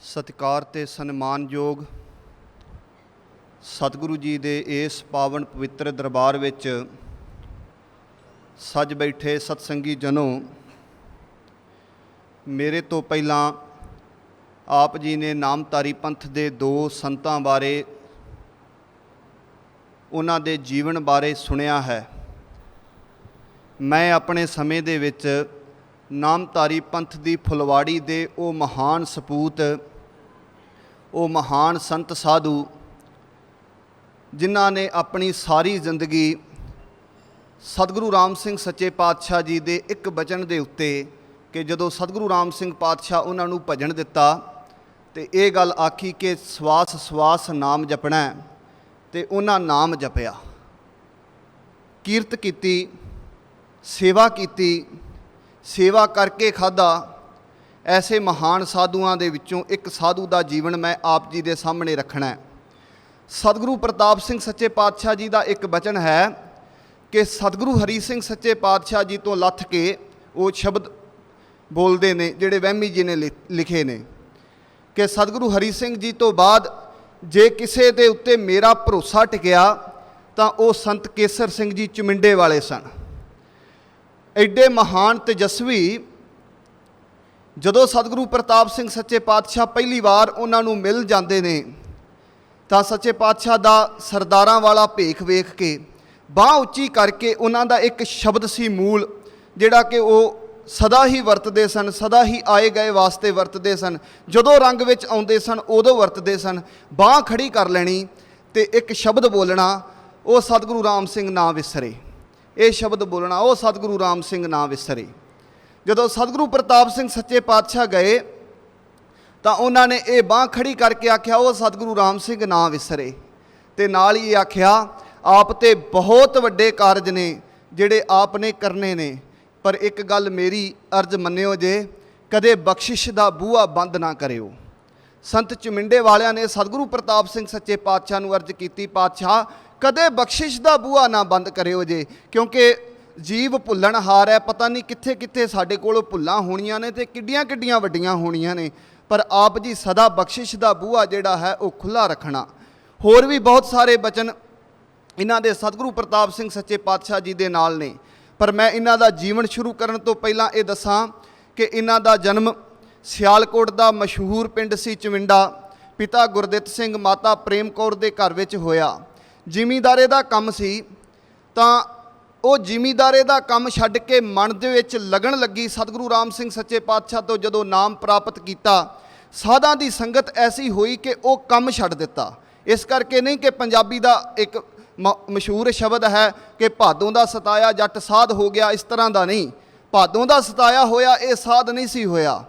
ਸਤਿਕਾਰ ਤੇ ਸਨਮਾਨਯੋਗ ਸਤਿਗੁਰੂ ਜੀ ਦੇ ਇਸ ਪਾਵਨ ਪਵਿੱਤਰ ਦਰਬਾਰ ਵਿੱਚ ਸੱਜ ਬੈਠੇ ਸਤਸੰਗੀ ਜਨੋ, ਮੇਰੇ ਤੋਂ ਪਹਿਲਾਂ ਆਪ ਜੀ ਨੇ ਨਾਮਧਾਰੀ ਪੰਥ ਦੇ ਦੋ ਸੰਤਾਂ ਬਾਰੇ, ਉਹਨਾਂ ਦੇ ਜੀਵਨ ਬਾਰੇ ਸੁਣਿਆ ਹੈ। ਮੈਂ ਆਪਣੇ ਸਮੇਂ ਦੇ ਵਿੱਚ ਨਾਮਧਾਰੀ ਪੰਥ ਦੀ ਫੁਲਵਾੜੀ ਦੇ ਉਹ ਮਹਾਨ ਸਪੂਤ, ਉਹ ਮਹਾਨ ਸੰਤ ਸਾਧੂ ਜਿਨ੍ਹਾਂ ਨੇ ਆਪਣੀ ਸਾਰੀ ਜ਼ਿੰਦਗੀ ਸਤਿਗੁਰੂ ਰਾਮ ਸਿੰਘ ਸੱਚੇ ਪਾਤਸ਼ਾਹ ਜੀ ਦੇ ਇੱਕ ਬਚਨ ਦੇ ਉੱਤੇ, ਕਿ ਜਦੋਂ ਸਤਿਗੁਰੂ ਰਾਮ ਸਿੰਘ ਪਾਤਸ਼ਾਹ ਉਹਨਾਂ ਨੂੰ ਭਜਨ ਦਿੱਤਾ ਤੇ ਇਹ ਗੱਲ ਆਖੀ ਕਿ ਸਵਾਸ ਸਵਾਸ ਨਾਮ ਜਪਣਾ, ਤੇ ਉਹਨਾਂ ਨਾਮ ਜਪਿਆ, ਕੀਰਤ ਕੀਤੀ, ਸੇਵਾ ਕੀਤੀ, ਸੇਵਾ ਕਰਕੇ ਖਾਧਾ। ਐਸੇ ਮਹਾਨ ਸਾਧੂਆਂ ਦੇ ਵਿੱਚੋਂ ਇੱਕ ਸਾਧੂ ਦਾ ਜੀਵਨ ਮੈਂ ਆਪ ਜੀ ਦੇ ਸਾਹਮਣੇ ਰੱਖਣਾ ਹੈ। ਸਤਿਗੁਰੂ ਪ੍ਰਤਾਪ ਸਿੰਘ ਸੱਚੇ ਪਾਤਸ਼ਾਹ ਜੀ ਦਾ ਇੱਕ ਬਚਨ ਹੈ ਕਿ ਸਤਿਗੁਰੂ ਹਰੀ ਸਿੰਘ ਸੱਚੇ ਪਾਤਸ਼ਾਹ ਜੀ ਤੋਂ ਲੱਥ ਕੇ ਉਹ ਸ਼ਬਦ ਬੋਲਦੇ ਨੇ ਜਿਹੜੇ ਵਹਿਮੀ ਜੀ ਨੇ ਲਿਖੇ ਨੇ ਕਿ ਸਤਿਗੁਰੂ ਹਰੀ ਸਿੰਘ ਜੀ ਤੋਂ ਬਾਅਦ ਜੇ ਕਿਸੇ ਦੇ ਉੱਤੇ ਮੇਰਾ ਭਰੋਸਾ ਟਿਕਿਆ ਤਾਂ ਉਹ ਸੰਤ ਕੇਸਰ ਸਿੰਘ ਜੀ ਚੁਮਿੰਡੇ ਵਾਲੇ ਸਨ। ਐਡੇ ਮਹਾਨ ਤੇਜਸਵੀ, ਜਦੋਂ ਸਤਿਗੁਰੂ ਪ੍ਰਤਾਪ ਸਿੰਘ ਸੱਚੇ ਪਾਤਸ਼ਾਹ ਪਹਿਲੀ ਵਾਰ ਉਹਨਾਂ ਨੂੰ ਮਿਲ ਜਾਂਦੇ ਨੇ ਤਾਂ ਸੱਚੇ ਪਾਤਸ਼ਾਹ ਦਾ ਸਰਦਾਰਾਂ ਵਾਲਾ ਭੇਖ ਵੇਖ ਕੇ ਬਾਂਹ ਉੱਚੀ ਕਰਕੇ ਉਹਨਾਂ ਦਾ ਇੱਕ ਸ਼ਬਦ ਸੀ ਮੂਲ, ਜਿਹੜਾ ਕਿ ਉਹ ਸਦਾ ਹੀ ਵਰਤਦੇ ਸਨ, ਸਦਾ ਹੀ ਆਏ ਗਏ ਵਾਸਤੇ ਵਰਤਦੇ ਸਨ, ਜਦੋਂ ਰੰਗ ਵਿੱਚ ਆਉਂਦੇ ਸਨ ਉਦੋਂ ਵਰਤਦੇ ਸਨ। ਬਾਂਹ ਖੜੀ ਕਰ ਲੈਣੀ ਤੇ ਇੱਕ ਸ਼ਬਦ ਬੋਲਣਾ, ਉਹ ਸਤਿਗੁਰੂ ਰਾਮ ਸਿੰਘ ਨਾ ਵਿਸਰੇ। ਇਹ ਸ਼ਬਦ ਬੋਲਣਾ, ਉਹ ਸਤਿਗੁਰੂ ਰਾਮ ਸਿੰਘ ਨਾ ਵਿਸਰੇ। ਜਦੋਂ ਸਤਿਗੁਰੂ ਪ੍ਰਤਾਪ ਸਿੰਘ ਸੱਚੇ ਪਾਤਸ਼ਾਹ ਗਏ ਤਾਂ ਉਹਨਾਂ ਨੇ ਇਹ ਬਾਂਹ ਖੜੀ ਕਰਕੇ ਆਖਿਆ, ਉਹ ਸਤਿਗੁਰੂ ਰਾਮ ਸਿੰਘ ਨਾ ਵਿਸਰੇ। ਤੇ ਨਾਲ ਹੀ ਆਖਿਆ, ਆਪ ਤੇ ਬਹੁਤ ਵੱਡੇ ਕਾਰਜ ਨੇ ਜਿਹੜੇ ਆਪ ਨੇ ਕਰਨੇ ਨੇ, ਪਰ ਇੱਕ ਗੱਲ ਮੇਰੀ ਅਰਜ਼ ਮੰਨਿਓ ਜੇ, ਕਦੇ ਬਖਸ਼ਿਸ਼ ਦਾ ਬੂਹਾ ਬੰਦ ਨਾ ਕਰਿਓ। ਸੰਤ ਚੁਮਿੰਡੇ ਵਾਲਿਆਂ ਨੇ ਸਤਿਗੁਰੂ ਪ੍ਰਤਾਪ ਸਿੰਘ ਸੱਚੇ ਪਾਤਸ਼ਾਹ ਨੂੰ ਅਰਜ਼ ਕੀਤੀ, ਪਾਤਸ਼ਾਹ ਕਦੇ ਬਖਸ਼ਿਸ਼ ਦਾ ਬੂਹਾ ਨਾ ਬੰਦ ਕਰਿਓ ਜੇ, ਕਿਉਂਕਿ ਜੀਵ ਭੁੱਲਣ ਹਾਰ ਹੈ। ਪਤਾ ਨਹੀਂ ਕਿੱਥੇ ਕਿੱਥੇ ਸਾਡੇ ਕੋਲ ਭੁੱਲਾਂ ਹੋਣੀਆਂ ਨੇ ਤੇ ਕਿੱਡੀਆਂ ਕਿੱਡੀਆਂ ਵੱਡੀਆਂ ਹੋਣੀਆਂ ਨੇ, ਪਰ ਆਪ ਜੀ ਸਦਾ ਬਖਸ਼ਿਸ਼ ਦਾ ਬੂਹਾ ਜਿਹੜਾ ਹੈ ਉਹ ਖੁੱਲ੍ਹਾ ਰੱਖਣਾ। ਹੋਰ ਵੀ ਬਹੁਤ ਸਾਰੇ ਬਚਨ ਇਹਨਾਂ ਦੇ ਸਤਿਗੁਰੂ ਪ੍ਰਤਾਪ ਸਿੰਘ ਸੱਚੇ ਪਾਤਸ਼ਾਹ ਜੀ ਦੇ ਨਾਲ ਨੇ, ਪਰ ਮੈਂ ਇਹਨਾਂ ਦਾ ਜੀਵਨ ਸ਼ੁਰੂ ਕਰਨ ਤੋਂ ਪਹਿਲਾਂ ਇਹ ਦੱਸਾਂ ਕਿ ਇਹਨਾਂ ਦਾ ਜਨਮ ਸਿਆਲਕੋਟ ਦਾ ਮਸ਼ਹੂਰ ਪਿੰਡ ਸੀ ਚੁਮਿੰਡਾ, ਪਿਤਾ ਗੁਰਦਿੱਤ ਸਿੰਘ ਮਾਤਾ ਪ੍ਰੇਮ ਕੌਰ ਦੇ ਘਰ ਵਿੱਚ ਹੋਇਆ। ਜ਼ਿਮੀਂਦਾਰੇ ਦਾ ਕੰਮ ਸੀ ਤਾਂ ਉਹ ਜ਼ਿਮੀਂਦਾਰੇ ਦਾ ਕੰਮ ਛੱਡ ਕੇ ਮਨ ਦੇ ਵਿੱਚ ਲਗਨ ਲੱਗੀ ਸਤਿਗੁਰੂ ਰਾਮ ਸਿੰਘ ਸੱਚੇ ਪਾਤਸ਼ਾਹ ਤੋਂ ਜਦੋਂ ਨਾਮ ਪ੍ਰਾਪਤ ਕੀਤਾ। ਸਾਧਾਂ ਦੀ ਸੰਗਤ ਐਸੀ ਹੋਈ ਕਿ ਉਹ ਕੰਮ ਛੱਡ ਦਿੱਤਾ। ਇਸ ਕਰਕੇ ਨਹੀਂ ਕਿ ਪੰਜਾਬੀ ਦਾ ਇੱਕ ਮਸ਼ਹੂਰ ਸ਼ਬਦ ਹੈ ਕਿ ਭਾਦੋਂ ਦਾ ਸਤਾਇਆ ਜੱਟ ਸਾਧ ਹੋ ਗਿਆ, ਇਸ ਤਰ੍ਹਾਂ ਦਾ ਨਹੀਂ। ਭਾਦੋਂ ਦਾ ਸਤਾਇਆ ਹੋਇਆ ਇਹ ਸਾਧ ਨਹੀਂ ਸੀ ਹੋਇਆ।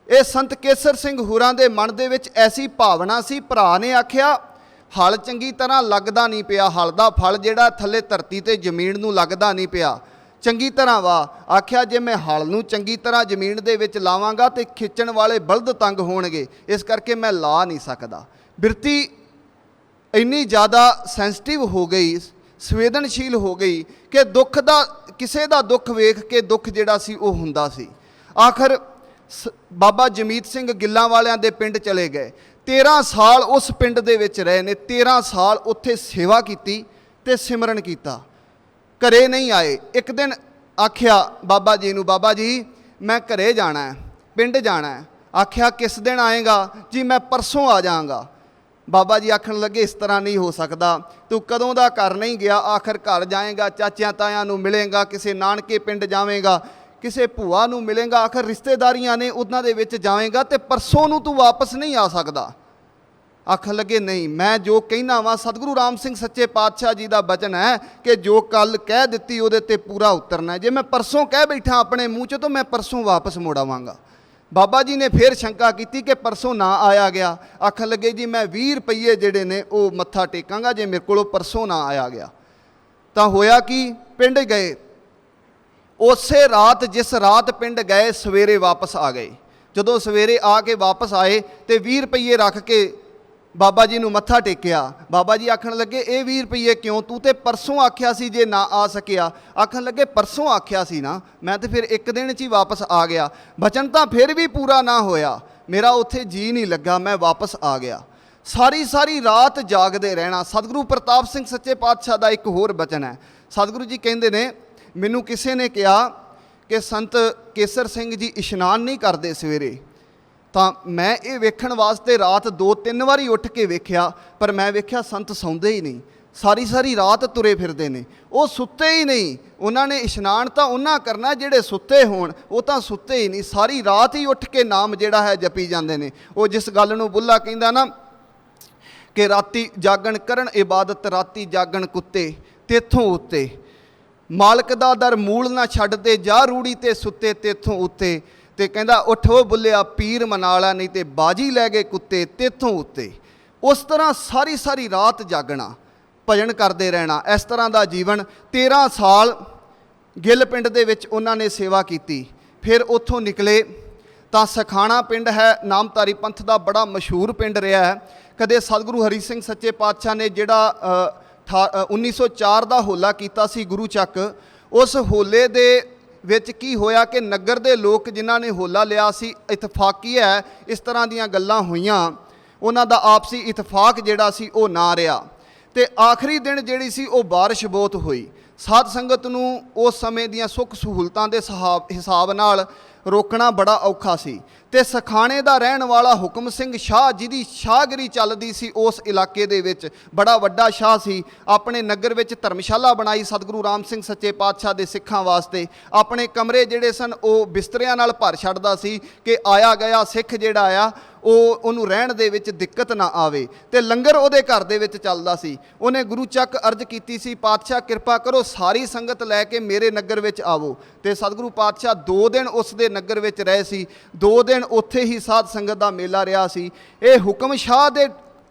ਇਹ ਸੰਤ ਕੇਸਰ ਸਿੰਘ ਹੋਰਾਂ ਦੇ ਮਨ ਦੇ ਵਿੱਚ ਐਸੀ ਭਾਵਨਾ ਸੀ। ਭਰਾ ਨੇ ਆਖਿਆ, ਹਲ ਚੰਗੀ ਤਰ੍ਹਾਂ ਲੱਗਦਾ ਨਹੀਂ ਪਿਆ, ਹਲ ਦਾ ਫਲ ਜਿਹੜਾ ਥੱਲੇ ਧਰਤੀ ਤੇ ਜ਼ਮੀਨ ਨੂੰ ਲੱਗਦਾ ਨਹੀਂ ਪਿਆ ਚੰਗੀ ਤਰ੍ਹਾਂ ਵਾ। ਆਖਿਆ ਜੇ ਮੈਂ ਹਲ ਨੂੰ ਚੰਗੀ ਤਰ੍ਹਾਂ ਜ਼ਮੀਨ ਦੇ ਵਿੱਚ ਲਾਵਾਂਗਾ ਤੇ ਖਿੱਚਣ ਵਾਲੇ ਬਲਦ ਤੰਗ ਹੋਣਗੇ, ਇਸ ਕਰਕੇ ਮੈਂ ਲਾ ਨਹੀਂ ਸਕਦਾ। ਬਿਰਤੀ ਇੰਨੀ ਜ਼ਿਆਦਾ ਸੈਂਸਿਟਿਵ ਹੋ ਗਈ, ਸੰਵੇਦਨਸ਼ੀਲ ਹੋ ਗਈ ਕਿ ਦੁੱਖ ਦਾ, ਕਿਸੇ ਦਾ ਦੁੱਖ ਵੇਖ ਕੇ ਦੁੱਖ ਜਿਹੜਾ ਸੀ ਉਹ ਹੁੰਦਾ ਸੀ। ਆਖਰ ਬਾਬਾ ਜਮੀਤ ਸਿੰਘ ਗਿੱਲਾਂ ਵਾਲਿਆਂ ਦੇ ਪਿੰਡ ਚਲੇ ਗਏ। 13 ਸਾਲ ਉਸ ਪਿੰਡ ਦੇ ਵਿੱਚ ਰਹੇ ਨੇ, 13 ਸਾਲ ਉੱਥੇ ਸੇਵਾ ਕੀਤੀ ਤੇ ਸਿਮਰਨ ਕੀਤਾ, ਘਰੇ ਨਹੀਂ ਆਏ। ਇੱਕ ਦਿਨ ਆਖਿਆ ਬਾਬਾ ਜੀ ਨੂੰ, ਬਾਬਾ ਜੀ ਮੈਂ ਘਰੇ ਜਾਣਾ ਹੈ, ਪਿੰਡ ਜਾਣਾ ਹੈ। ਆਖਿਆ ਕਿਸ ਦਿਨ ਆਏਗਾ? ਜੀ ਮੈਂ ਪਰਸੋਂ ਆ ਜਾਵਾਂਗਾ। ਬਾਬਾ ਜੀ ਆਖਣ ਲੱਗੇ, ਇਸ ਤਰ੍ਹਾਂ ਨਹੀਂ ਹੋ ਸਕਦਾ, ਤੂੰ ਕਦੋਂ ਦਾ ਘਰ ਨਹੀਂ ਗਿਆ, ਆਖਰ ਘਰ ਜਾਏਗਾ, ਚਾਚਿਆਂ ਤਾਇਆਂ ਨੂੰ ਮਿਲੇਗਾ, ਕਿਸੇ ਨਾਨਕੇ ਪਿੰਡ ਜਾਵੇਂਗਾ, ਕਿਸੇ ਭੂਆ ਨੂੰ ਮਿਲੇਗਾ, ਆਖਰ ਰਿਸ਼ਤੇਦਾਰੀਆਂ ਨੇ ਉਹਨਾਂ ਦੇ ਵਿੱਚ ਜਾਵੇਂਗਾ, ਤੇ ਪਰਸੋਂ ਨੂੰ ਤੂੰ ਵਾਪਸ ਨਹੀਂ ਆ ਸਕਦਾ। ਆਖਣ ਲੱਗੇ ਨਹੀਂ, ਮੈਂ ਜੋ ਕਹਿਣਾ ਵਾ ਸਤਿਗੁਰੂ ਰਾਮ ਸਿੰਘ ਸੱਚੇ ਪਾਤਸ਼ਾਹ ਜੀ ਦਾ ਬਚਨ ਹੈ ਕਿ ਜੋ ਕੱਲ ਕਹਿ ਦਿੱਤੀ ਉਹਦੇ ਤੇ ਪੂਰਾ ਉਤਰਨਾ। ਜੇ ਮੈਂ ਪਰਸੋਂ ਕਹਿ ਬੈਠਾ ਆਪਣੇ ਮੂੰਹ 'ਚ ਤਾਂ ਮੈਂ ਪਰਸੋਂ ਵਾਪਸ ਮੁੜ ਆਵਾਂਗਾ। ਬਾਬਾ ਜੀ ਨੇ ਫਿਰ ਸ਼ੰਕਾ ਕੀਤੀ ਕਿ ਪਰਸੋਂ ਨਾ ਆਇਆ ਗਿਆ। ਆਖਣ ਲੱਗੇ ਜੀ ਮੈਂ 20 ਰੁਪਈਏ ਜਿਹੜੇ ਨੇ ਉਹ ਮੱਥਾ ਟੇਕਾਂਗਾ ਜੇ ਮੇਰੇ ਕੋਲੋਂ ਪਰਸੋਂ ਨਾ ਆਇਆ ਗਿਆ। ਤਾਂ ਹੋਇਆ ਕੀ, ਪਿੰਡ ਗਏ। ਉਸੇ ਰਾਤ ਜਿਸ ਰਾਤ ਪਿੰਡ ਗਏ ਸਵੇਰੇ ਵਾਪਸ ਆ ਗਏ। ਜਦੋਂ ਸਵੇਰੇ ਆ ਕੇ ਵਾਪਸ ਆਏ ਤੇ 20 ਰੁਪਈਏ ਰੱਖ ਕੇ ਬਾਬਾ ਜੀ ਨੂੰ ਮੱਥਾ ਟੇਕਿਆ। ਬਾਬਾ ਜੀ ਆਖਣ ਲੱਗੇ ਇਹ 20 ਰੁਪਈਏ ਕਿਉਂ, ਤੂੰ ਤੇ ਪਰਸੋਂ ਆਖਿਆ ਸੀ ਜੇ ਨਾ ਆ ਸਕਿਆ। ਆਖਣ ਲੱਗੇ ਪਰਸੋਂ ਆਖਿਆ ਸੀ ਨਾ, ਮੈਂ ਤੇ ਫਿਰ ਇੱਕ ਦਿਨ 'ਚ ਹੀ ਵਾਪਸ ਆ ਗਿਆ। ਬਚਨ ਤਾਂ ਫਿਰ ਵੀ ਪੂਰਾ ਨਾ ਹੋਇਆ। ਮੇਰਾ ਉੱਥੇ ਜੀ ਨਹੀਂ ਲੱਗਾ, ਮੈਂ ਵਾਪਸ ਆ ਗਿਆ। ਸਾਰੀ ਸਾਰੀ ਰਾਤ ਜਾਗਦੇ ਰਹਿਣਾ। ਸਤਿਗੁਰੂ ਪ੍ਰਤਾਪ ਸਿੰਘ ਸੱਚੇ ਪਾਤਸ਼ਾਹ ਦਾ ਇੱਕ ਹੋਰ ਬਚਨ ਹੈ। ਸਤਿਗੁਰੂ ਜੀ ਕਹਿੰਦੇ ਨੇ, ਮੈਨੂੰ ਕਿਸੇ ਨੇ ਕਿਹਾ ਕਿ ਸੰਤ ਕੇਸਰ ਸਿੰਘ ਜੀ ਇਸ਼ਨਾਨ ਨਹੀਂ ਕਰਦੇ ਸਵੇਰੇ, ਤਾਂ ਮੈਂ ਇਹ ਵੇਖਣ ਵਾਸਤੇ ਰਾਤ 2-3 ਵਾਰੀ ਉੱਠ ਕੇ ਵੇਖਿਆ, ਪਰ ਮੈਂ ਵੇਖਿਆ ਸੰਤ ਸੌਂਦੇ ਹੀ ਨਹੀਂ, ਸਾਰੀ ਸਾਰੀ ਰਾਤ ਤੁਰੇ ਫਿਰਦੇ ਨੇ, ਉਹ ਸੁੱਤੇ ਹੀ ਨਹੀਂ। ਉਹਨਾਂ ਨੇ ਇਸ਼ਨਾਨ ਤਾਂ ਉਹਨਾਂ ਕਰਨਾ ਜਿਹੜੇ ਸੁੱਤੇ ਹੋਣ, ਉਹ ਤਾਂ ਸੁੱਤੇ ਹੀ ਨਹੀਂ, ਸਾਰੀ ਰਾਤ ਹੀ ਉੱਠ ਕੇ ਨਾਮ ਜਿਹੜਾ ਹੈ ਜਪੀ ਜਾਂਦੇ ਨੇ। ਉਹ ਜਿਸ ਗੱਲ ਨੂੰ ਬੁੱਲਾ ਕਹਿੰਦਾ ਨਾ ਕਿ ਰਾਤੀ ਜਾਗਣ ਕਰਨ ਇਬਾਦਤ, ਰਾਤੀ ਜਾਗਣ ਕੁੱਤੇ ਤੇਥੋਂ ਉੱਤੇ, ਮਾਲਕ ਦਾ ਦਰ ਮੂਲ ਨਾ ਛੱਡਦੇ, ਜਾ ਰੂੜੀ ਤੇ ਸੁੱਤੇ ਤੇਥੋਂ ਉੱਤੇ। ਤੇ ਕਹਿੰਦਾ ਉੱਠੋ ਬੁੱਲਿਆ ਪੀਰ ਮਨਾਲਾ, ਨਹੀਂ ਤੇ ਬਾਜੀ ਲੈ ਗਏ ਕੁੱਤੇ ਤੇਥੋਂ ਉੱਤੇ। ਉਸ ਤਰ੍ਹਾਂ ਸਾਰੀ ਸਾਰੀ ਰਾਤ ਜਾਗਣਾ, ਭਜਨ ਕਰਦੇ ਰਹਿਣਾ। ਇਸ ਤਰ੍ਹਾਂ ਦਾ ਜੀਵਨ 13 ਸਾਲ ਗਿੱਲ ਪਿੰਡ ਦੇ ਵਿੱਚ ਉਹਨਾਂ ਨੇ ਸੇਵਾ ਕੀਤੀ। ਫਿਰ ਉੱਥੋਂ ਨਿਕਲੇ ਤਾਂ ਸਖਾਣਾ ਪਿੰਡ ਹੈ, ਨਾਮਧਾਰੀ ਪੰਥ ਦਾ ਬੜਾ ਮਸ਼ਹੂਰ ਪਿੰਡ ਰਿਹਾ ਹੈ। ਕਦੇ ਸਤਿਗੁਰੂ ਹਰੀ ਸਿੰਘ ਸੱਚੇ ਪਾਤਸ਼ਾਹ ਨੇ ਜਿਹੜਾ 1904 ਦਾ ਹੋਲਾ ਕੀਤਾ ਸੀ ਗੁਰੂ ਚੱਕ, ਉਸ ਹੋਲੇ ਦੇ ਵਿੱਚ ਕੀ ਹੋਇਆ ਕਿ ਨਗਰ ਦੇ ਲੋਕ ਜਿਨ੍ਹਾਂ ਨੇ ਹੋਲਾ ਲਿਆ ਸੀ, ਇਤਫਾਕੀ ਹੈ ਇਸ ਤਰ੍ਹਾਂ ਦੀਆਂ ਗੱਲਾਂ ਹੋਈਆਂ, ਉਹਨਾਂ ਦਾ ਆਪਸੀ ਇਤਫਾਕ ਜਿਹੜਾ ਸੀ ਉਹ ਨਾ ਰਿਹਾ। ਤੇ ਆਖਰੀ ਦਿਨ ਜਿਹੜੀ ਸੀ ਉਹ ਬਾਰਿਸ਼ ਬਹੁਤ ਹੋਈ। ਸਾਧ ਸੰਗਤ ਨੂੰ ਉਸ ਸਮੇਂ ਦੀਆਂ ਸੁੱਖ ਸਹੂਲਤਾਂ ਦੇ ਹਿਸਾਬ ਨਾਲ ਰੋਕਣਾ ਬੜਾ ਔਖਾ ਸੀ। ਤੇ ਸਖਾਣੇ ਦਾ ਰਹਿਣ ਵਾਲਾ ਹੁਕਮ ਸਿੰਘ ਸ਼ਾਹ, ਜਿਹਦੀ ਸ਼ਾਹਗਿਰੀ ਚੱਲਦੀ ਸੀ ਉਸ ਇਲਾਕੇ ਦੇ ਵਿੱਚ, ਬੜਾ ਵੱਡਾ ਸ਼ਾਹ ਸੀ, ਆਪਣੇ ਨਗਰ ਵਿੱਚ ਧਰਮਸ਼ਾਲਾ ਬਣਾਈ ਸਤਿਗੁਰੂ ਰਾਮ ਸਿੰਘ ਸੱਚੇ ਪਾਤਸ਼ਾਹ ਦੇ ਸਿੱਖਾਂ ਵਾਸਤੇ। ਆਪਣੇ ਕਮਰੇ ਜਿਹੜੇ ਸਨ ਉਹ ਬਿਸਤਰਿਆਂ ਨਾਲ ਭਰ ਛੱਡਦਾ ਸੀ ਕਿ ਆਇਆ ਗਿਆ ਸਿੱਖ ਜਿਹੜਾ ਆ ਉਹਨੂੰ ਰਹਿਣ ਦੇ ਵਿੱਚ ਦਿੱਕਤ ਨਾ ਆਵੇ। ਤੇ ਲੰਗਰ ਉਹਦੇ ਘਰ ਦੇ ਵਿੱਚ ਚੱਲਦਾ ਸੀ। ਉਹਨੇ ਗੁਰੂ ਚੱਕ ਅਰਜ਼ ਕੀਤੀ ਸੀ, ਪਾਤਸ਼ਾਹ ਕਿਰਪਾ ਕਰੋ ਸਾਰੀ ਸੰਗਤ ਲੈ ਕੇ ਮੇਰੇ ਨਗਰ ਵਿੱਚ ਆਵੋ। ਤੇ ਸਤਿਗੁਰੂ ਪਾਤਸ਼ਾਹ 2 ਦਿਨ ਉਸ ਦੇ ਨਗਰ ਵਿੱਚ ਰਹੇ ਸੀ। 2 ਦਿਨ ਉੱਥੇ ਹੀ ਸਾਧ ਸੰਗਤ ਦਾ ਮੇਲਾ ਰਿਹਾ ਸੀ। ਇਹ ਹੁਕਮ ਸ਼ਾਹ ਦੇ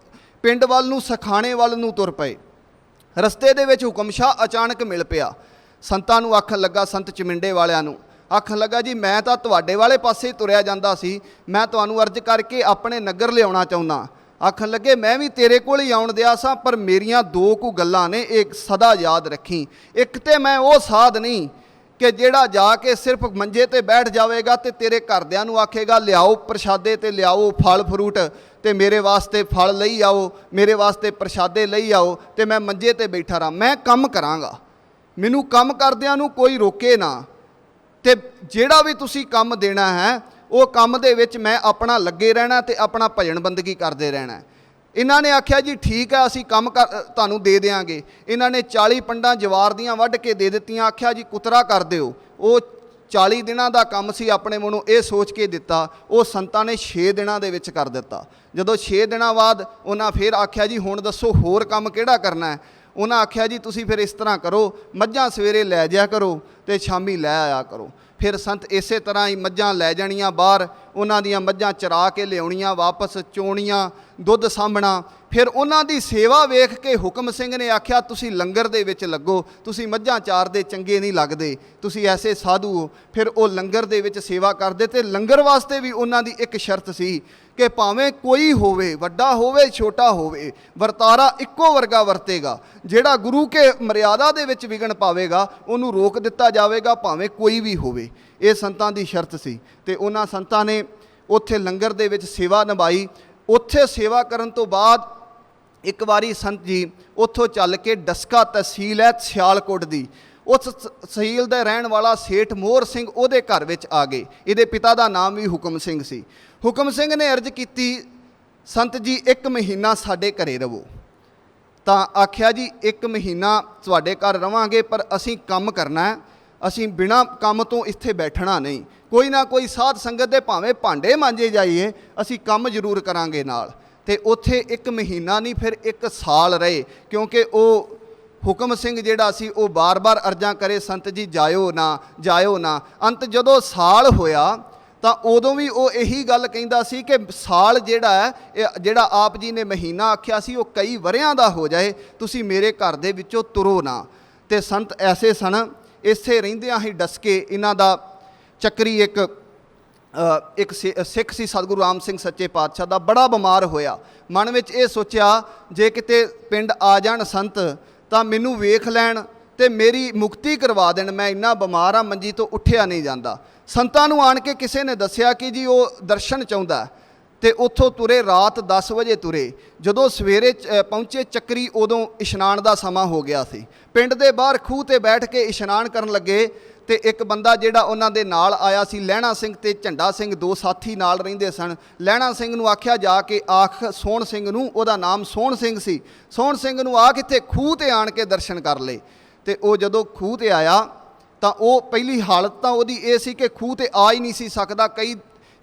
ਪਿੰਡ ਵੱਲ ਨੂੰ, ਸਖਾਣੇ ਵੱਲ ਨੂੰ ਤੁਰ ਪਏ। ਰਸਤੇ ਦੇ ਵਿੱਚ ਹੁਕਮ ਸ਼ਾਹ ਅਚਾਨਕ ਮਿਲ ਪਿਆ। ਸੰਤਾਂ ਨੂੰ ਆਖਣ ਲੱਗਾ, ਸੰਤ ਚਮਿੰਡੇ ਵਾਲਿਆਂ ਨੂੰ ਆਖਣ ਲੱਗਾ, ਜੀ ਮੈਂ ਤਾਂ ਤੁਹਾਡੇ ਵਾਲੇ ਪਾਸੇ ਤੁਰਿਆ ਜਾਂਦਾ ਸੀ, ਮੈਂ ਤੁਹਾਨੂੰ ਅਰਜ਼ ਕਰਕੇ ਆਪਣੇ ਨਗਰ ਲਿਆਉਣਾ ਚਾਹੁੰਦਾ। ਆਖਣ ਲੱਗੇ, ਮੈਂ ਵੀ ਤੇਰੇ ਕੋਲ ਹੀ ਆਉਣ ਦਿਆ ਸਾਂ, ਪਰ ਮੇਰੀਆਂ 2 ਕੁ ਗੱਲਾਂ ਨੇ, ਇਹ ਸਦਾ ਯਾਦ ਰੱਖੀ। ਇੱਕ ਤੇ ਮੈਂ ਉਹ ਸਾਧ ਨਹੀਂ ਕਿ ਜਿਹੜਾ ਜਾ ਕੇ ਸਿਰਫ ਮੰਜੇ ਤੇ ਬੈਠ ਜਾਵੇਗਾ ਤੇ ਤੇਰੇ ਘਰਦਿਆਂ ਨੂੰ ਆਖੇਗਾ ਲਿਆਓ ਪ੍ਰਸ਼ਾਦੇ ਤੇ ਲਿਆਓ ਫਲ ਫਰੂਟ ਤੇ ਮੇਰੇ ਵਾਸਤੇ ਫਲ ਲਈ ਆਓ, ਮੇਰੇ ਵਾਸਤੇ ਪ੍ਰਸ਼ਾਦੇ ਲਈ ਆਓ, ਤੇ ਮੈਂ ਮੰਜੇ ਤੇ ਬੈਠਾ ਰਹਾਂ। ਮੈਂ ਕੰਮ ਕਰਾਂਗਾ, ਮੈਨੂੰ ਕੰਮ ਕਰਦਿਆਂ ਨੂੰ ਕੋਈ ਰੋਕੇ ਨਾ, ਤੇ ਜਿਹੜਾ ਵੀ ਤੁਸੀਂ ਕੰਮ ਦੇਣਾ ਹੈ ਉਹ ਕੰਮ ਦੇ ਵਿੱਚ ਮੈਂ ਆਪਣਾ ਲੱਗੇ ਰਹਿਣਾ ਤੇ ਆਪਣਾ ਭਜਨ ਬੰਦਗੀ ਕਰਦੇ ਰਹਿਣਾ। ਇਹਨਾਂ ਨੇ ਆਖਿਆ, ਜੀ ਠੀਕ ਹੈ, ਅਸੀਂ ਕੰਮ ਤੁਹਾਨੂੰ ਦੇ ਦਿਆਂਗੇ। ਇਹਨਾਂ ਨੇ 40 ਪੰਡਾਂ ਜਵਾਰ ਦੀਆਂ ਵੱਢ ਕੇ ਦੇ ਦਿੱਤੀਆਂ। ਆਖਿਆ, ਜੀ ਕੁਤਰਾ ਕਰ ਦਿਓ। ਉਹ 40 ਦਿਨਾਂ ਦਾ ਕੰਮ ਸੀ, ਆਪਣੇ ਮਨੋਂ ਇਹ ਸੋਚ ਕੇ ਦਿੱਤਾ। ਉਹ ਸੰਤਾਂ ਨੇ 6 ਦਿਨਾਂ ਦੇ ਵਿੱਚ ਕਰ ਦਿੱਤਾ। ਜਦੋਂ 6 ਦਿਨਾਂ ਬਾਅਦ ਉਹਨਾਂ ਫਿਰ ਆਖਿਆ, ਜੀ ਹੁਣ ਦੱਸੋ ਹੋਰ ਕੰਮ ਕਿਹੜਾ ਕਰਨਾ ਹੈ। ਉਹਨਾਂ ਆਖਿਆ, ਜੀ ਤੁਸੀਂ ਫਿਰ ਇਸ ਤਰ੍ਹਾਂ ਕਰੋ, ਮੱਝਾਂ ਸਵੇਰੇ ਲੈ ਜਾਇਆ ਕਰੋ ਤੇ ਸ਼ਾਮੀ ਲੈ ਆਇਆ ਕਰੋ। ਫਿਰ ਸੰਤ ਇਸੇ ਤਰ੍ਹਾਂ ਹੀ ਮੱਝਾਂ ਲੈ ਜਾਣੀਆਂ ਬਾਹਰ, ਉਹਨਾਂ ਦੀਆਂ ਮੱਝਾਂ ਚਰਾ ਕੇ ਲਿਆਉਣੀਆਂ ਵਾਪਸ, ਚੋਣੀਆਂ, ਦੁੱਧ ਸਾਂਭਣਾ। ਫਿਰ ਉਹਨਾਂ ਦੀ ਸੇਵਾ ਵੇਖ ਕੇ ਹੁਕਮ ਸਿੰਘ ਨੇ ਆਖਿਆ, ਤੁਸੀਂ ਲੰਗਰ ਦੇ ਵਿੱਚ ਲੱਗੋ, ਤੁਸੀਂ ਮੱਝਾਂ ਚਾਰਦੇ ਚੰਗੇ ਨਹੀਂ ਲੱਗਦੇ, ਤੁਸੀਂ ਐਸੇ ਸਾਧੂ ਹੋ। ਫਿਰ ਉਹ ਲੰਗਰ ਦੇ ਵਿੱਚ ਸੇਵਾ ਕਰਦੇ। ਤੇ ਲੰਗਰ ਵਾਸਤੇ ਵੀ ਉਹਨਾਂ ਦੀ ਇੱਕ ਸ਼ਰਤ ਸੀ ਕਿ ਭਾਵੇਂ ਕੋਈ ਹੋਵੇ, ਵੱਡਾ ਹੋਵੇ ਛੋਟਾ ਹੋਵੇ, ਵਰਤਾਰਾ ਇੱਕੋ ਵਰਗਾ ਵਰਤੇਗਾ। ਜਿਹੜਾ ਗੁਰੂ ਕੇ ਮਰਿਆਦਾ ਦੇ ਵਿੱਚ ਵਿਘਨ ਪਾਵੇਗਾ ਉਹਨੂੰ ਰੋਕ ਦਿੱਤਾ ਜਾਵੇਗਾ, ਭਾਵੇਂ ਕੋਈ ਵੀ ਹੋਵੇ। ਇਹ ਸੰਤਾਂ ਦੀ ਸ਼ਰਤ ਸੀ। ਤੇ ਉਹਨਾਂ ਸੰਤਾਂ ਨੇ ਉੱਥੇ ਲੰਗਰ ਦੇ ਵਿੱਚ ਸੇਵਾ ਨਿਭਾਈ। ਉੱਥੇ ਸੇਵਾ ਕਰਨ ਤੋਂ ਬਾਅਦ ਇੱਕ ਵਾਰੀ ਸੰਤ ਜੀ ਉੱਥੋਂ ਚੱਲ ਕੇ ਡਸਕਾ ਤਹਿਸੀਲ ਹੈ ਸਿਆਲਕੋਟ ਦੀ, ਉਸ ਤਹਿਸੀਲ ਦਾ ਰਹਿਣ ਵਾਲਾ ਸੇਠ ਮੋਹਰ ਸਿੰਘ ਉਹਦੇ ਘਰ ਵਿੱਚ ਆ ਗਏ। ਇਹਦੇ ਪਿਤਾ ਦਾ ਨਾਮ ਵੀ ਹੁਕਮ ਸਿੰਘ ਸੀ। ਹੁਕਮ ਸਿੰਘ ਨੇ ਅਰਜ਼ ਕੀਤੀ, ਸੰਤ ਜੀ 1 ਮਹੀਨਾ ਸਾਡੇ ਘਰੇ ਰਹੋ। ਤਾਂ ਆਖਿਆ, ਜੀ 1 ਮਹੀਨਾ ਤੁਹਾਡੇ ਘਰ ਰਵਾਂਗੇ, ਪਰ ਅਸੀਂ ਕੰਮ ਕਰਨਾ ਹੈ, ਅਸੀਂ ਬਿਨਾਂ ਕੰਮ ਤੋਂ ਇੱਥੇ ਬੈਠਣਾ ਨਹੀਂ। ਕੋਈ ਨਾ ਕੋਈ ਸਾਧ ਸੰਗਤ ਦੇ ਭਾਵੇਂ ਭਾਂਡੇ ਮਾਂਜੇ ਜਾਈਏ, ਅਸੀਂ ਕੰਮ ਜ਼ਰੂਰ ਕਰਾਂਗੇ ਨਾਲ। ਤੇ ਉੱਥੇ 1 ਮਹੀਨਾ ਨਹੀਂ, ਫਿਰ 1 ਸਾਲ ਰਹੇ, ਕਿਉਂਕਿ ਉਹ ਹੁਕਮ ਸਿੰਘ ਜਿਹੜਾ ਸੀ ਉਹ ਬਾਰ-ਬਾਰ ਅਰਜ਼ਾਂ ਕਰੇ, ਸੰਤ ਜੀ ਜਾਇਓ ਨਾ, ਜਾਇਓ ਨਾ। ਅੰਤ ਜਦੋਂ ਸਾਲ ਹੋਇਆ ਤਾਂ ਉਦੋਂ ਵੀ ਉਹ ਇਹੀ ਗੱਲ ਕਹਿੰਦਾ ਸੀ ਕਿ ਸਾਲ ਜਿਹੜਾ ਹੈ, ਜਿਹੜਾ ਆਪ ਜੀ ਨੇ ਮਹੀਨਾ ਆਖਿਆ ਸੀ, ਉਹ ਕਈ ਵਰਿਆਂ ਦਾ ਹੋ ਜਾਏ, ਤੁਸੀਂ ਮੇਰੇ ਘਰ ਦੇ ਵਿੱਚੋਂ ਤੁਰੋ ਨਾ। ਤੇ ਸੰਤ ਐਸੇ ਸਨ। ਇਸੇ ਰਹਿੰਦਿਆਂ ਹੀ ਡਸਕੇ ਇਹਨਾਂ ਦਾ ਚੱਕਰੀ ਇੱਕ ਸਿੱਖ ਸੀ ਸਤਿਗੁਰੂ ਰਾਮ ਸਿੰਘ ਸੱਚੇ ਪਾਤਸ਼ਾਹ ਦਾ, ਬੜਾ ਬਿਮਾਰ ਹੋਇਆ। ਮਨ ਵਿੱਚ ਇਹ ਸੋਚਿਆ, ਜੇ ਕਿਤੇ ਪਿੰਡ ਆ ਜਾਣ ਸੰਤ ਤਾਂ ਮੈਨੂੰ ਵੇਖ ਲੈਣ ਤੇ ਮੇਰੀ ਮੁਕਤੀ ਕਰਵਾ ਦੇਣ, ਮੈਂ ਇੰਨਾ ਬਿਮਾਰ ਹਾਂ, ਮੰਜੀ ਤੋਂ ਉੱਠਿਆ ਨਹੀਂ ਜਾਂਦਾ। ਸੰਤਾਂ ਨੂੰ ਆਣ ਕੇ ਕਿਸੇ ਨੇ ਦੱਸਿਆ ਕਿ ਜੀ ਉਹ ਦਰਸ਼ਨ ਚਾਹੁੰਦਾ। ਤੇ ਉੱਥੋਂ ਤੁਰੇ ਰਾਤ 10 ਵਜੇ ਤੁਰੇ। ਜਦੋਂ ਸਵੇਰੇ ਪਹੁੰਚੇ ਚੱਕਰੀ, ਉਦੋਂ ਇਸ਼ਨਾਨ ਦਾ ਸਮਾਂ ਹੋ ਗਿਆ ਸੀ। ਪਿੰਡ ਦੇ ਬਾਹਰ ਖੂਹ ਤੇ ਬੈਠ ਕੇ ਇਸ਼ਨਾਨ ਕਰਨ ਲੱਗੇ ਤੇ ਇੱਕ ਬੰਦਾ ਜਿਹੜਾ ਉਹਨਾਂ ਦੇ ਨਾਲ ਆਇਆ ਸੀ, ਲਹਿਣਾ ਸਿੰਘ ਤੇ ਝੰਡਾ ਸਿੰਘ, ਦੋ ਸਾਥੀ ਨਾਲ ਰਹਿੰਦੇ ਸਨ। ਲਹਿਣਾ ਸਿੰਘ ਨੂੰ ਆਖਿਆ ਜਾ ਕੇ ਆਖ ਸੋਹਣ ਸਿੰਘ ਨੂੰ, ਉਹਦਾ ਨਾਮ ਸੋਹਣ ਸਿੰਘ ਸੀ, ਸੋਹਣ ਸਿੰਘ ਨੂੰ ਆ ਕਿੱਥੇ ਖੂਹ ਤੇ ਆਣ ਕੇ ਦਰਸ਼ਨ ਕਰ ਲਏ। ਤੇ ਉਹ ਜਦੋਂ ਖੂਹ ਤੇ ਆਇਆ ਤਾਂ ਉਹ ਪਹਿਲੀ ਹਾਲਤ ਤਾਂ ਉਹਦੀ ਇਹ ਸੀ ਕਿ ਖੂਹ ਤੇ ਆ ਹੀ ਨਹੀਂ ਸੀ ਸਕਦਾ, ਕਈ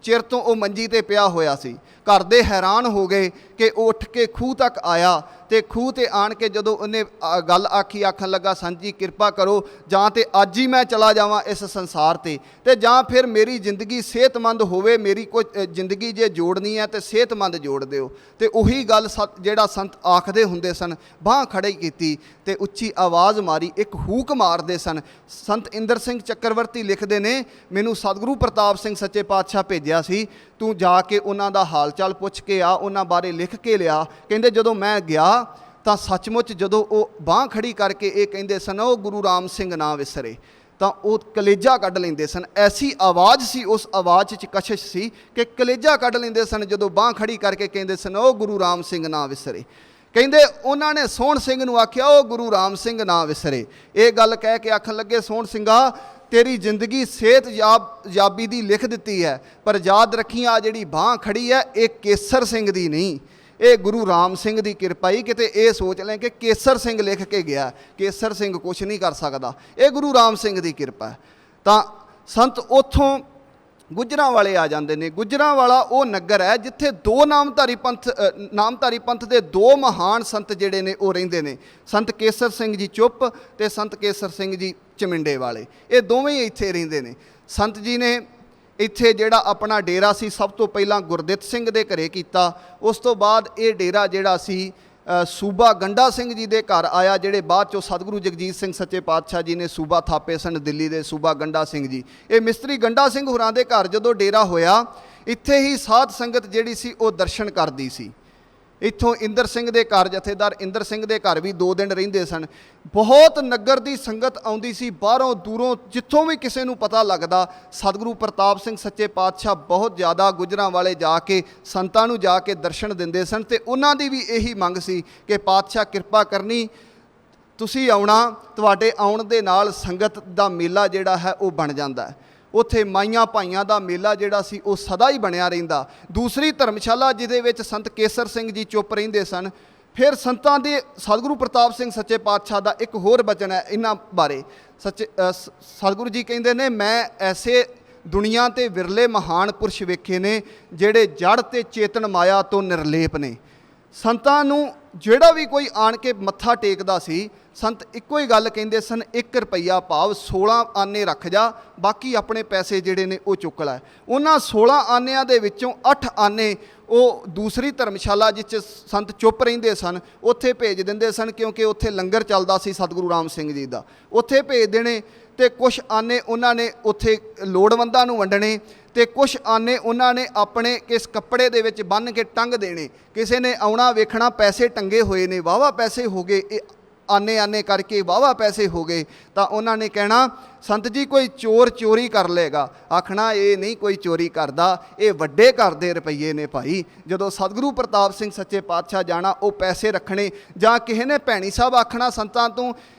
ਚਿਰ ਤੋਂ ਉਹ ਮੰਜੀ ਤੇ ਪਿਆ ਹੋਇਆ ਸੀ। ਘਰ ਦੇ ਹੈਰਾਨ ਹੋ ਗਏ ਕਿ ਉਹ ਉੱਠ ਕੇ ਖੂਹ ਤੱਕ ਆਇਆ ਤੇ ਖੂਹ ਤੇ ਆਣ ਕੇ ਜਦੋਂ ਉਹਨੇ ਗੱਲ ਆਖੀ, ਆਖਣ ਲੱਗਾ ਸੰਤ ਜੀ ਕਿਰਪਾ ਕਰੋ, ਜਾਂ ਤੇ ਅੱਜ ਹੀ ਮੈਂ ਚਲਾ ਜਾਵਾਂ ਇਸ ਸੰਸਾਰ ਤੇ ਜਾਂ ਫਿਰ ਮੇਰੀ ਜ਼ਿੰਦਗੀ ਸਿਹਤਮੰਦ ਹੋਵੇ, ਮੇਰੀ ਕੋਈ ਜ਼ਿੰਦਗੀ ਜੇ ਜੋੜਨੀ ਹੈ ਤੇ ਸਿਹਤਮੰਦ ਜੋੜ ਦਿਓ। ਤੇ ਉਹੀ ਗੱਲ ਜਿਹੜਾ ਸੰਤ ਆਖਦੇ ਹੁੰਦੇ ਸਨ, ਬਾਂਹ ਖੜੀ ਕੀਤੀ ਤੇ ਉੱਚੀ ਆਵਾਜ਼ ਮਾਰੀ, ਇੱਕ ਹੂਕ ਮਾਰਦੇ ਸਨ। ਸੰਤ ਇੰਦਰ ਸਿੰਘ ਚੱਕਰਵਰਤੀ ਲਿਖਦੇ ਨੇ, ਮੈਨੂੰ ਸਤਿਗੁਰੂ ਪ੍ਰਤਾਪ ਸਿੰਘ ਸੱਚੇ ਪਾਤਸ਼ਾਹ ਭੇਜਿਆ ਸੀ, ਤੂੰ ਜਾ ਕੇ ਉਹਨਾਂ ਦਾ ਹਾਲ ਚਾਲ ਪੁੱਛ ਕੇ ਆ, ਉਹਨਾਂ ਬਾਰੇ ਲਿਖ ਕੇ ਲਿਆ। ਕਹਿੰਦੇ ਜਦੋਂ ਮੈਂ ਗਿਆ ਤਾਂ ਸੱਚਮੁੱਚ ਜਦੋਂ ਉਹ ਬਾਂਹ ਖੜੀ ਕਰਕੇ ਇਹ ਕਹਿੰਦੇ ਸਨ, ਉਹ ਗੁਰੂ ਰਾਮ ਸਿੰਘ ਨਾ ਵਿਸਰੇ, ਤਾਂ ਉਹ ਕਲੇਜਾ ਕੱਢ ਲੈਂਦੇ ਸਨ। ਐਸੀ ਆਵਾਜ਼ ਸੀ, ਉਸ ਆਵਾਜ਼ 'ਚ ਕਸ਼ਿਸ਼ ਸੀ ਕਿ ਕਲੇਜਾ ਕੱਢ ਲੈਂਦੇ ਸਨ ਜਦੋਂ ਬਾਂਹ ਖੜੀ ਕਰਕੇ ਕਹਿੰਦੇ ਸਨ, ਉਹ ਗੁਰੂ ਰਾਮ ਸਿੰਘ ਨਾ ਵਿਸਰੇ। ਕਹਿੰਦੇ ਉਹਨਾਂ ਨੇ ਸੋਹਣ ਸਿੰਘ ਨੂੰ ਆਖਿਆ, ਉਹ ਗੁਰੂ ਰਾਮ ਸਿੰਘ ਨਾ ਵਿਸਰੇ। ਇਹ ਗੱਲ ਕਹਿ ਕੇ ਆਖਣ ਲੱਗੇ, ਸੋਹਣ ਸਿੰਘਾ ਤੇਰੀ ਜ਼ਿੰਦਗੀ ਸਿਹਤ ਯਾਬੀ ਦੀ ਲਿਖ ਦਿੱਤੀ ਹੈ, ਪਰ ਯਾਦ ਰੱਖੀ ਆ ਜਿਹੜੀ ਬਾਂਹ ਖੜੀ ਹੈ ਇਹ ਕੇਸਰ ਸਿੰਘ ਦੀ ਨਹੀਂ, ਇਹ ਗੁਰੂ ਰਾਮ ਸਿੰਘ ਦੀ ਕਿਰਪਾ ਹੀ। ਕਿਤੇ ਇਹ ਸੋਚ ਲੈ ਕਿ ਕੇਸਰ ਸਿੰਘ ਲਿਖ ਕੇ ਗਿਆ, ਕੇਸਰ ਸਿੰਘ ਕੁਛ ਨਹੀਂ ਕਰ ਸਕਦਾ, ਇਹ ਗੁਰੂ ਰਾਮ ਸਿੰਘ ਦੀ ਕਿਰਪਾ ਹੈ। ਤਾਂ ਸੰਤ ਉੱਥੋਂ ਗੁੱਜਰਾਂ ਵਾਲੇ ਆ ਜਾਂਦੇ ਨੇ। ਗੁੱਜਰਾਂ ਵਾਲਾ ਉਹ ਨਗਰ ਹੈ ਜਿੱਥੇ ਦੋ ਨਾਮਧਾਰੀ ਪੰਥ ਦੇ ਦੋ ਮਹਾਨ ਸੰਤ ਜਿਹੜੇ ਨੇ ਉਹ ਰਹਿੰਦੇ ਨੇ, ਸੰਤ ਕੇਸਰ ਸਿੰਘ ਜੀ ਚੁੱਪ ਤੇ ਸੰਤ ਕੇਸਰ ਸਿੰਘ ਜੀ ਚਮਿੰਡੇ ਵਾਲੇ। ਇਹ ਦੋਵੇਂ ਹੀ ਇੱਥੇ ਰਹਿੰਦੇ ਨੇ। ਸੰਤ ਜੀ ਨੇ ਇੱਥੇ ਜਿਹੜਾ ਆਪਣਾ ਡੇਰਾ ਸੀ ਸਭ ਤੋਂ ਪਹਿਲਾਂ ਗੁਰਦਿੱਤ ਸਿੰਘ ਦੇ ਘਰੇ ਕੀਤਾ। ਉਸ ਤੋਂ ਬਾਅਦ ਇਹ ਡੇਰਾ ਜਿਹੜਾ ਸੀ ਸੂਬਾ ਗੰਡਾ ਸਿੰਘ ਜੀ ਦੇ ਘਰ ਆਇਆ, ਜਿਹੜੇ ਬਾਅਦ 'ਚੋਂ ਸਤਿਗੁਰੂ ਜਗਜੀਤ ਸਿੰਘ ਸੱਚੇ ਪਾਤਸ਼ਾਹ ਜੀ ਨੇ ਸੂਬਾ ਥਾਪੇ ਸਨ ਦਿੱਲੀ ਦੇ, ਸੂਬਾ ਗੰਡਾ ਸਿੰਘ ਜੀ। ਇਹ ਮਿਸਤਰੀ ਗੰਡਾ ਸਿੰਘ ਹੋਰਾਂ ਦੇ ਘਰ ਜਦੋਂ ਡੇਰਾ ਹੋਇਆ, ਇੱਥੇ ਹੀ ਸਾਧ ਸੰਗਤ ਜਿਹੜੀ ਸੀ ਉਹ ਦਰਸ਼ਨ ਕਰਦੀ ਸੀ। ਇੱਥੋਂ ਇੰਦਰ ਸਿੰਘ ਦੇ ਘਰ, ਜਥੇਦਾਰ ਇੰਦਰ ਸਿੰਘ ਦੇ ਘਰ ਵੀ 2 ਦਿਨ ਰਹਿੰਦੇ ਸਨ। ਬਹੁਤ ਨਗਰ ਦੀ ਸੰਗਤ ਆਉਂਦੀ ਸੀ, ਬਾਹਰੋਂ ਦੂਰੋਂ, ਜਿੱਥੋਂ ਵੀ ਕਿਸੇ ਨੂੰ ਪਤਾ ਲੱਗਦਾ ਸਤਿਗੁਰੂ ਪ੍ਰਤਾਪ ਸਿੰਘ ਸੱਚੇ ਪਾਤਸ਼ਾਹ ਬਹੁਤ ਜ਼ਿਆਦਾ ਗੁੱਜਰਾਂ ਵਾਲੇ ਜਾ ਕੇ ਸੰਤਾਂ ਨੂੰ ਜਾ ਕੇ ਦਰਸ਼ਨ ਦਿੰਦੇ ਸਨ। ਤੇ ਉਹਨਾਂ ਦੀ ਵੀ ਇਹੀ ਮੰਗ ਸੀ ਕਿ ਪਾਤਸ਼ਾਹ ਕਿਰਪਾ ਕਰਨੀ, ਤੁਸੀਂ ਆਉਣਾ, ਤੁਹਾਡੇ ਆਉਣ ਦੇ ਨਾਲ ਸੰਗਤ ਦਾ ਮੇਲਾ ਜਿਹੜਾ ਹੈ ਉਹ ਬਣ ਜਾਂਦਾ ਹੈ। ਉੱਥੇ ਮਾਈਆਂ ਭਾਈਆਂ ਦਾ ਮੇਲਾ ਜਿਹੜਾ ਸੀ ਉਹ ਸਦਾ ਹੀ ਬਣਿਆ ਰਹਿੰਦਾ। ਦੂਸਰੀ ਧਰਮਸ਼ਾਲਾ ਜਿਹਦੇ ਵਿੱਚ ਸੰਤ ਕੇਸਰ ਸਿੰਘ ਜੀ ਚੁੱਪ ਰਹਿੰਦੇ ਸਨ। ਫਿਰ ਸੰਤਾਂ ਦੇ ਸਤਿਗੁਰੂ ਪ੍ਰਤਾਪ ਸਿੰਘ ਸੱਚੇ ਪਾਤਸ਼ਾਹ ਦਾ ਇੱਕ ਹੋਰ ਬਚਨ ਹੈ ਇਹਨਾਂ ਬਾਰੇ। ਸਤਿਗੁਰੂ ਜੀ ਕਹਿੰਦੇ ਨੇ, ਮੈਂ ਐਸੇ ਦੁਨੀਆ 'ਤੇ ਵਿਰਲੇ ਮਹਾਨ ਪੁਰਸ਼ ਵੇਖੇ ਨੇ ਜਿਹੜੇ ਜੜ ਤੇ ਚੇਤਨ ਮਾਇਆ ਤੋਂ ਨਿਰਲੇਪ ਨੇ। ਸੰਤਾਂ ਨੂੰ ਜਿਹੜਾ ਵੀ ਕੋਈ ਆਣ ਕੇ ਮੱਥਾ ਟੇਕਦਾ ਸੀ, ਸੰਤ ਇੱਕੋ ਹੀ ਗੱਲ ਕਹਿੰਦੇ ਸਨ, 1 ਰੁਪਈਆ ਭਾਵ 16 ਆਨੇ ਰੱਖ ਜਾ, ਬਾਕੀ ਆਪਣੇ ਪੈਸੇ ਜਿਹੜੇ ਨੇ ਉਹ ਚੁੱਕ ਲੈ। ਉਹਨਾਂ 16 ਆਨਿਆਂ ਦੇ ਵਿੱਚੋਂ 8 ਆਨੇ ਉਹ ਦੂਸਰੀ ਧਰਮਸ਼ਾਲਾ ਜਿਸ ਸੰਤ ਚੁੱਪ ਰਹਿੰਦੇ ਸਨ ਉੱਥੇ ਭੇਜ ਦਿੰਦੇ ਸਨ, ਕਿਉਂਕਿ ਉੱਥੇ ਲੰਗਰ ਚੱਲਦਾ ਸੀ ਸਤਿਗੁਰੂ ਰਾਮ ਸਿੰਘ ਜੀ ਦਾ, ਉੱਥੇ ਭੇਜ ਦੇਣੇ। ਤੇ ਕੁਛ ਆਨੇ ਉਹਨਾਂ ਨੇ ਉੱਥੇ ਲੋੜਵੰਦਾਂ ਨੂੰ ਵੰਡਣੇ, ਤੇ ਕੁਛ ਆਨੇ ਉਹਨਾਂ ਨੇ ਆਪਣੇ ਕਿਸ ਕੱਪੜੇ ਦੇ ਵਿੱਚ ਬੰਨ੍ਹ ਕੇ ਟੰਗ ਦੇਣੇ। ਕਿਸੇ ਨੇ ਆਉਣਾ ਵੇਖਣਾ, ਪੈਸੇ ਟੰਗੇ ਹੋਏ ਨੇ, ਵਾਹਵਾ ਪੈਸੇ ਹੋ ਗਏ, ਇਹ ਆਨੇ ਕਰਕੇ ਵਾਹਵਾ ਪੈਸੇ ਹੋ ਗਏ, ਤਾਂ ਉਹਨਾਂ ਨੇ ਕਹਿਣਾ, ਸੰਤ ਜੀ ਕੋਈ ਚੋਰ ਚੋਰੀ ਕਰ ਲਏਗਾ। ਆਖਣਾ ਇਹ ਨਹੀਂ ਕੋਈ ਚੋਰੀ ਕਰਦਾ, ਇਹ ਵੱਡੇ ਘਰ ਦੇ ਰੁਪਈਏ ਨੇ ਭਾਈ। ਜਦੋਂ ਸਤਿਗੁਰੂ ਪ੍ਰਤਾਪ ਸਿੰਘ ਸੱਚੇ ਪਾਤਸ਼ਾਹ ਜਾਣਾ, ਉਹ ਪੈਸੇ ਰੱਖਣੇ। ਜਾਂ ਕਿਸੇ ਨੇ ਭੈਣੀ ਸਾਹਿਬ ਆਖਣਾ, ਸੰਤਾਂ ਤੋਂ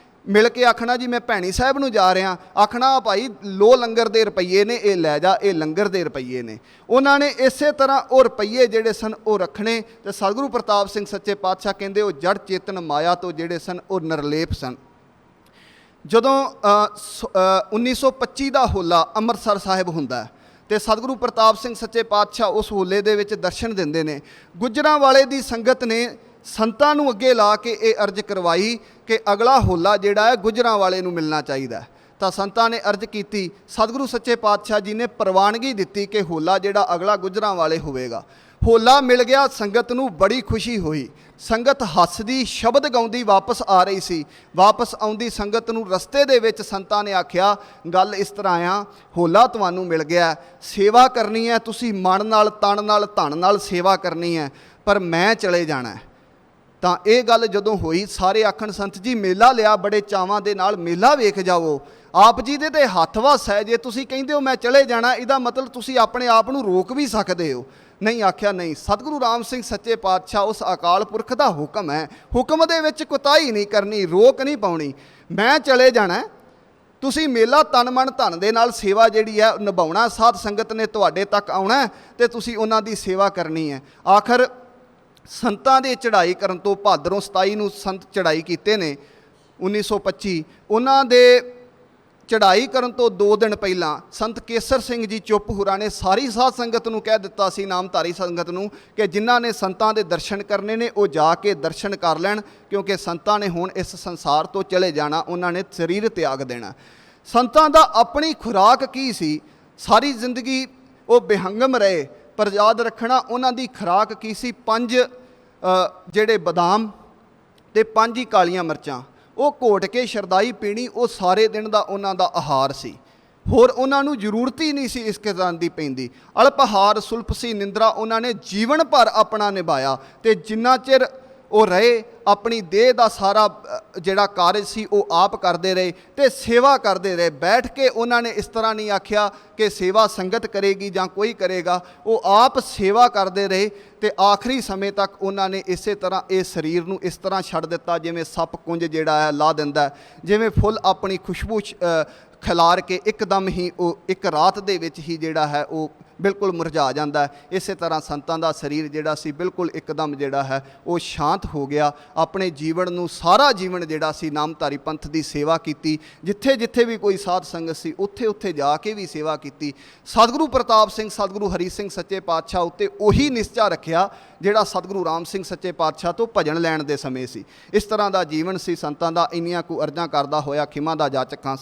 ਮਿਲ ਕੇ ਆਖਣਾ, ਜੀ ਮੈਂ ਭੈਣੀ ਸਾਹਿਬ ਨੂੰ ਜਾ ਰਿਹਾ, ਆਖਣਾ ਭਾਈ ਲੋ ਲੰਗਰ ਦੇ ਰੁਪਈਏ ਨੇ, ਇਹ ਲੈ ਜਾ, ਇਹ ਲੰਗਰ ਦੇ ਰੁਪਈਏ ਨੇ। ਉਹਨਾਂ ਨੇ ਇਸੇ ਤਰ੍ਹਾਂ ਉਹ ਰੁਪਈਏ ਜਿਹੜੇ ਸਨ ਉਹ ਰੱਖਣੇ। ਤੇ ਸਤਿਗੁਰੂ ਪ੍ਰਤਾਪ ਸਿੰਘ ਸੱਚੇ ਪਾਤਸ਼ਾਹ ਕਹਿੰਦੇ ਉਹ ਜੜ ਚੇਤਨ ਮਾਇਆ ਤੋਂ ਜਿਹੜੇ ਸਨ ਉਹ ਨਿਰਲੇਪ ਸਨ। ਜਦੋਂ 1925 ਦਾ ਹੋਲਾ ਅੰਮ੍ਰਿਤਸਰ ਸਾਹਿਬ ਹੁੰਦਾ ਤੇ ਸਤਿਗੁਰੂ ਪ੍ਰਤਾਪ ਸਿੰਘ ਸੱਚੇ ਪਾਤਸ਼ਾਹ ਉਸ ਹੋਲੇ ਦੇ ਵਿੱਚ ਦਰਸ਼ਨ ਦਿੰਦੇ ਨੇ। ਗੁੱਜਰਾਂ ਵਾਲੇ ਦੀ ਸੰਗਤ ਨੇ ਸੰਤਾਂ ਨੂੰ ਅੱਗੇ ਲਾ ਕੇ ਇਹ ਅਰਜ਼ ਕਰਵਾਈ ਕਿ ਅਗਲਾ ਹੋਲਾ ਜਿਹੜਾ ਹੈ ਗੁੱਜਰਾਂ ਵਾਲੇ ਨੂੰ ਮਿਲਣਾ ਚਾਹੀਦਾ। ਤਾਂ ਸੰਤਾਂ ਨੇ ਅਰਜ਼ ਕੀਤੀ, ਸਤਿਗੁਰੂ ਸੱਚੇ ਪਾਤਸ਼ਾਹ ਜੀ ਨੇ ਪ੍ਰਵਾਨਗੀ ਦਿੱਤੀ ਕਿ ਹੋਲਾ ਜਿਹੜਾ ਅਗਲਾ ਗੁੱਜਰਾਂ ਵਾਲੇ ਹੋਵੇਗਾ। ਹੋਲਾ ਮਿਲ ਗਿਆ, ਸੰਗਤ ਨੂੰ ਬੜੀ ਖੁਸ਼ੀ ਹੋਈ। ਸੰਗਤ ਹੱਸਦੀ ਸ਼ਬਦ ਗਾਉਂਦੀ ਵਾਪਸ ਆ ਰਹੀ ਸੀ। ਵਾਪਸ ਆਉਂਦੀ ਸੰਗਤ ਨੂੰ ਰਸਤੇ ਦੇ ਵਿੱਚ ਸੰਤਾਂ ਨੇ ਆਖਿਆ, ਗੱਲ ਇਸ ਤਰ੍ਹਾਂ ਆ, ਹੋਲਾ ਤੁਹਾਨੂੰ ਮਿਲ ਗਿਆ, ਸੇਵਾ ਕਰਨੀ ਹੈ ਤੁਸੀਂ, ਮਨ ਨਾਲ, ਤਨ ਨਾਲ, ਧਨ ਨਾਲ ਸੇਵਾ ਕਰਨੀ ਹੈ, ਪਰ ਮੈਂ ਚਲੇ ਜਾਣਾ। ਤਾਂ ਇਹ ਗੱਲ ਜਦੋਂ ਹੋਈ, ਸਾਰੇ ਆਖਣ, ਸੰਤ ਜੀ ਮੇਲਾ ਲਿਆ, ਬੜੇ ਚਾਵਾਂ ਦੇ ਨਾਲ ਮੇਲਾ ਵੇਖ ਜਾਵੋ। ਆਪ ਜੀ ਦੇ ਤੇ ਹੱਥ ਵੱਸ ਹੈ, ਜੇ ਤੁਸੀਂ ਕਹਿੰਦੇ ਹੋ ਮੈਂ ਚਲੇ ਜਾਣਾ, ਇਹਦਾ ਮਤਲਬ ਤੁਸੀਂ ਆਪਣੇ ਆਪ ਨੂੰ ਰੋਕ ਵੀ ਸਕਦੇ ਹੋ। ਨਹੀਂ ਆਖਿਆ ਨਹੀਂ, ਸਤਿਗੁਰੂ ਰਾਮ ਸਿੰਘ ਸੱਚੇ ਪਾਤਸ਼ਾਹ ਉਸ ਅਕਾਲ ਪੁਰਖ ਦਾ ਹੁਕਮ ਹੈ, ਹੁਕਮ ਦੇ ਵਿੱਚ ਕੁਤਾਹੀ ਨਹੀਂ ਕਰਨੀ, ਰੋਕ ਨਹੀਂ ਪਾਉਣੀ। ਮੈਂ ਚਲੇ ਜਾਣਾ, ਤੁਸੀਂ ਮੇਲਾ ਤਨ ਮਨ ਧਨ ਦੇ ਨਾਲ ਸੇਵਾ ਜਿਹੜੀ ਹੈ ਨਿਭਾਉਣਾ, ਸਾਧ ਸੰਗਤ ਨੇ ਤੁਹਾਡੇ ਤੱਕ ਆਉਣਾ ਤੇ ਤੁਸੀਂ ਉਹਨਾਂ ਦੀ ਸੇਵਾ ਕਰਨੀ ਹੈ। ਆਖਰ ਸੰਤਾਂ ਦੀ ਚੜ੍ਹਾਈ ਕਰਨ ਤੋਂ ਭਾਦਰੋਂ 27 ਨੂੰ ਸੰਤ ਚੜ੍ਹਾਈ ਕੀਤੇ ਨੇ 1925, ਉਹਨਾਂ ਦੇ ਚੜ੍ਹਾਈ ਕਰਨ ਤੋਂ 2 ਦਿਨ ਪਹਿਲਾਂ ਸੰਤ ਕੇਸਰ ਸਿੰਘ ਜੀ ਚੁੱਪ ਹੁਰਾਂ ਨੇ ਸਾਰੀ ਸਾਧ ਸੰਗਤ ਨੂੰ ਕਹਿ ਦਿੱਤਾ ਸੀ, ਨਾਮਧਾਰੀ ਸੰਗਤ ਨੂੰ, ਕਿ ਜਿਨ੍ਹਾਂ ਨੇ ਸੰਤਾਂ ਦੇ ਦਰਸ਼ਨ ਕਰਨੇ ਨੇ ਉਹ ਜਾ ਕੇ ਦਰਸ਼ਨ ਕਰ ਲੈਣ, ਕਿਉਂਕਿ ਸੰਤਾਂ ਨੇ ਹੁਣ ਇਸ ਸੰਸਾਰ ਤੋਂ ਚਲੇ ਜਾਣਾ, ਉਹਨਾਂ ਨੇ ਸਰੀਰ ਤਿਆਗ ਦੇਣਾ। ਸੰਤਾਂ ਦਾ ਆਪਣੀ ਖੁਰਾਕ ਕੀ ਸੀ? ਸਾਰੀ ਜ਼ਿੰਦਗੀ ਉਹ ਬੇਹੰਗਮ ਰਹੇ, ਪਰ ਯਾਦ ਰੱਖਣਾ ਉਹਨਾਂ ਦੀ ਖੁਰਾਕ ਕੀ ਸੀ? 5 ਜਿਹੜੇ ਬਦਾਮ ਤੇ 5 ਹੀ ਕਾਲੀਆਂ ਮਿਰਚਾਂ, ਉਹ ਘੋਟ ਕੇ ਸ਼ਰਦਾਈ ਪੀਣੀ, ਉਹ ਸਾਰੇ ਦਿਨ ਦਾ ਉਹਨਾਂ ਦਾ ਆਹਾਰ ਸੀ। ਹੋਰ ਉਹਨਾਂ ਨੂੰ ਜ਼ਰੂਰਤ ਹੀ ਨਹੀਂ ਸੀ ਇਸ ਕਿਸਮ ਦੀ ਪੈਂਦੀ। ਅਲਪਹਾਰ ਸੁਲਫਸੀ ਨਿੰਦਰਾ ਉਹਨਾਂ ਨੇ ਜੀਵਨ ਭਰ ਆਪਣਾ ਨਿਭਾਇਆ, ਤੇ ਜਿੰਨਾ ਚਿਰ ਉਹ ਰਹੇ ਆਪਣੀ ਦੇਹ ਦਾ ਸਾਰਾ ਜਿਹੜਾ ਕਾਰਜ ਸੀ ਉਹ ਆਪ ਕਰਦੇ ਰਹੇ ਤੇ ਸੇਵਾ ਕਰਦੇ ਰਹੇ। ਬੈਠ ਕੇ ਉਹਨਾਂ ਨੇ ਇਸ ਤਰ੍ਹਾਂ ਨਹੀਂ ਆਖਿਆ ਕਿ ਸੇਵਾ ਸੰਗਤ ਕਰੇਗੀ ਜਾਂ ਕੋਈ ਕਰੇਗਾ, ਉਹ ਆਪ ਸੇਵਾ ਕਰਦੇ ਰਹੇ ਤੇ ਆਖਰੀ ਸਮੇਂ ਤੱਕ ਉਹਨਾਂ ਨੇ ਇਸੇ ਤਰ੍ਹਾਂ ਇਸ ਸਰੀਰ ਨੂੰ ਇਸ ਤਰ੍ਹਾਂ ਛੱਡ ਦਿੱਤਾ ਜਿਵੇਂ ਸੱਪ ਕੁੰਜ ਜਿਹੜਾ ਹੈ ਲਾ ਦਿੰਦਾ, ਜਿਵੇਂ ਫੁੱਲ ਆਪਣੀ ਖੁਸ਼ਬੂ ਖਿਲਾਰ ਕੇ ਇੱਕਦਮ ਹੀ ਉਹ ਇੱਕ ਰਾਤ ਦੇ ਵਿੱਚ ਹੀ ਜਿਹੜਾ ਹੈ ਉਹ ਬਿਲਕੁਲ ਮੁਰਝਾ ਜਾਂਦਾ ਹੈ। ਇਸੇ ਤਰ੍ਹਾਂ ਸੰਤਾਂ ਦਾ ਸਰੀਰ ਜਿਹੜਾ ਸੀ ਬਿਲਕੁਲ ਇੱਕਦਮ ਜਿਹੜਾ ਹੈ ਉਹ ਸ਼ਾਂਤ ਹੋ ਗਿਆ। ਆਪਣੇ ਜੀਵਨ ਨੂੰ ਸਾਰਾ ਜੀਵਨ ਜਿਹੜਾ ਸੀ ਨਾਮਧਾਰੀ ਪੰਥ ਦੀ ਸੇਵਾ ਕੀਤੀ, ਜਿੱਥੇ ਜਿੱਥੇ ਵੀ ਕੋਈ ਸਾਧ ਸੰਗਤ ਸੀ ਉੱਥੇ ਉੱਥੇ ਜਾ ਕੇ ਵੀ ਸੇਵਾ ਕੀਤੀ। ਸਤਿਗੁਰੂ ਪ੍ਰਤਾਪ ਸਿੰਘ ਸਤਿਗੁਰੂ ਹਰੀ ਸਿੰਘ ਸੱਚੇ ਪਾਤਸ਼ਾਹ ਉੱਤੇ ਉਹੀ ਨਿਸ਼ਚਾ ਰੱਖਿਆ ਜਿਹੜਾ ਸਤਿਗੁਰੂ ਰਾਮ ਸਿੰਘ ਸੱਚੇ ਪਾਤਸ਼ਾਹ ਤੋਂ ਭਜਨ ਲੈਣ ਦੇ ਸਮੇਂ ਸੀ। ਇਸ ਤਰ੍ਹਾਂ ਦਾ ਜੀਵਨ ਸੀ ਸੰਤਾਂ ਦਾ। ਇੰਨੀਆਂ ਕੁ ਅਰਜ਼ਾਂ ਕਰਦਾ ਹੋਇਆ ਖਿਮਾ ਦਾ ਜਾਚਕ ਹਾਂ।